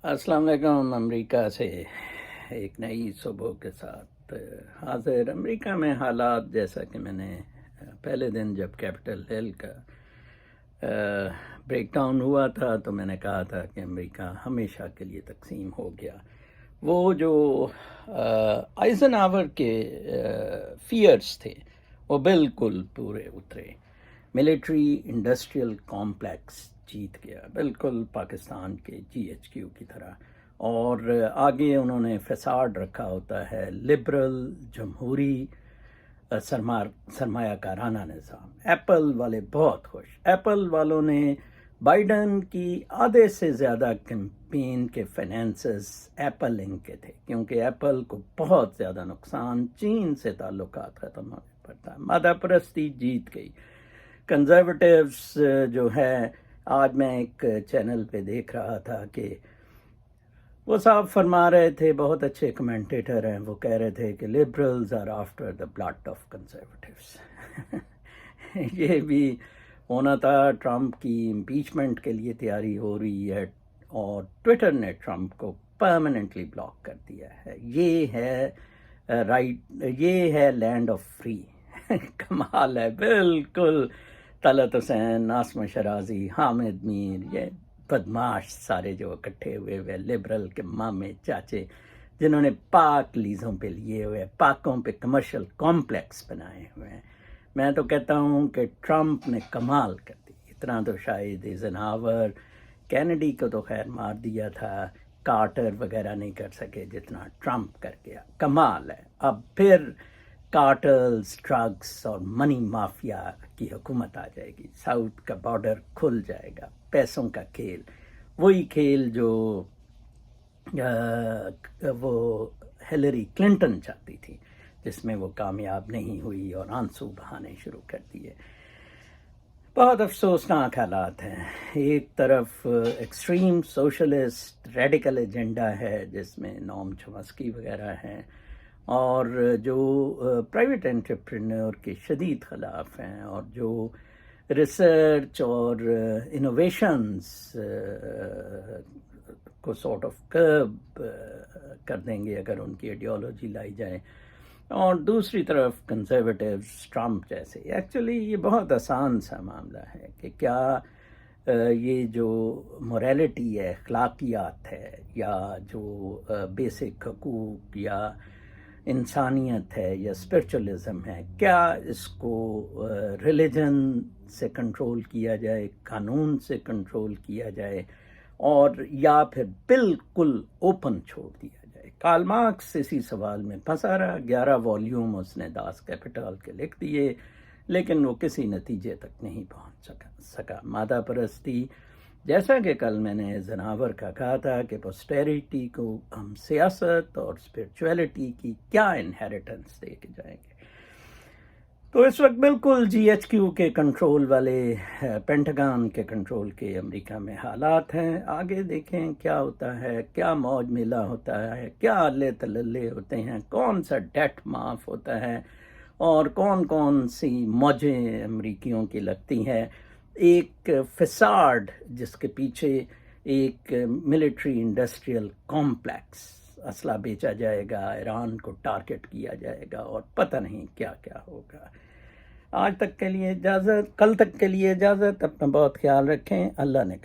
السلام علیکم۔ امریکہ سے ایک نئی صبح کے ساتھ حاضر۔ امریکہ میں حالات جیسا کہ میں نے پہلے دن جب کیپٹل ہل کا بریک ڈاؤن ہوا تھا تو میں نے کہا تھا کہ امریکہ ہمیشہ کے لیے تقسیم ہو گیا۔ وہ جو آئزن آور کے فیئرز تھے وہ بالکل پورے اترے۔ ملٹری انڈسٹریل کامپلیکس جیت گیا، بالکل پاکستان کے GHQ کی طرح۔ اور آگے انہوں نے فساد رکھا ہوتا ہے لبرل جمہوری سرمایہ کارانہ نظام۔ ایپل والے بہت خوش۔ ایپل والوں نے بائیڈن کی آدھے سے زیادہ کیمپین کے فائنینسز ایپل انک کے تھے، کیونکہ ایپل کو بہت زیادہ نقصان چین سے تعلقات ختم ہونے پڑتا ہے۔ مادہ پرستی جیت گئی۔ کنزرویٹیوز جو ہے، آج میں ایک چینل پہ دیکھ رہا تھا کہ وہ صاحب فرما رہے تھے، بہت اچھے کمنٹیٹر ہیں، وہ کہہ رہے تھے کہ liberals are after the blood of conservatives. یہ بھی ہونا تھا۔ ٹرمپ کی امپیچمنٹ کے لیے تیاری ہو رہی ہے اور ٹویٹر نے ٹرمپ کو پرماننٹلی بلاک کر دیا ہے۔ یہ ہے یہ ہے لینڈ آف فری۔ کمال ہے، بالکل طلعت حسین، عاصمہ شرازی، حامد میر، یہ بدماش سارے جو اکٹھے ہوئے لبرل کے مامے چاچے، جنہوں نے پاک لیزوں پہ لیے ہوئے، پاکوں پہ کمرشل کمپلیکس بنائے ہوئے ہیں۔ میں تو کہتا ہوں کہ ٹرمپ نے کمال کر دی۔ اتنا تو شاید ایزنہاور، کینیڈی کو تو خیر مار دیا تھا، کارٹر وغیرہ نہیں کر سکے جتنا ٹرمپ کر گیا۔ کمال ہے۔ اب پھر کارٹلز، ڈرگس اور منی مافیا کی حکومت آ جائے گی۔ ساؤتھ کا بارڈر کھل جائے گا۔ پیسوں کا کھیل، وہی کھیل جو وہ ہلری کلنٹن چاہتی تھی، جس میں وہ کامیاب نہیں ہوئی اور آنسو بہانے شروع کر دیے۔ بہت افسوسناک حالات ہیں۔ ایک طرف ایکسٹریم سوشلسٹ ریڈیکل ایجنڈا ہے جس میں نوم چومسکی وغیرہ ہیں، اور جو پرائیویٹ انٹرپرینور کے شدید خلاف ہیں، اور جو ریسرچ اور انوویشنز کو سارٹ آف کرب کر دیں گے اگر ان کی ایڈیالوجی لائی جائے۔ اور دوسری طرف کنزرویٹیوز، ٹرمپ جیسے۔ ایکچولی یہ بہت آسان سا معاملہ ہے کہ کیا یہ جو موریلٹی ہے، اخلاقیات ہے، یا جو بیسک حقوق یا انسانیت ہے یا اسپرچولزم ہے، کیا اس کو ریلیجن سے کنٹرول کیا جائے، قانون سے کنٹرول کیا جائے، اور یا پھر بالکل اوپن چھوڑ دیا جائے؟ کارل مارکس اسی سوال میں پھنسا رہا۔ 11 والیوم اس نے داس کیپیٹال کے لکھ دیے، لیکن وہ کسی نتیجے تک نہیں پہنچ سکا۔ مادہ پرستی، جیسا کہ کل میں نے زناور کا کہا تھا کہ پوسٹیریٹی کو ہم سیاست اور اسپرچویلٹی کی کیا انہیریٹنس دے کے جائیں گے؟ تو اس وقت بالکل GHQ کے کنٹرول والے، پینٹاگان کے کنٹرول کے امریکہ میں حالات ہیں۔ آگے دیکھیں کیا ہوتا ہے، کیا موج میلہ ہوتا ہے، کیا اللہ تللے ہوتے ہیں، کون سا ڈیٹ معاف ہوتا ہے، اور کون کون سی موجیں امریکیوں کی لگتی ہیں۔ ایک فساد جس کے پیچھے ایک ملٹری انڈسٹریل کمپلیکس، اسلحہ بیچا جائے گا، ایران کو ٹارگٹ کیا جائے گا، اور پتہ نہیں کیا کیا ہوگا۔ آج تک کے لیے اجازت، کل تک کے لیے اجازت۔ اپنا بہت خیال رکھیں۔ اللہ نے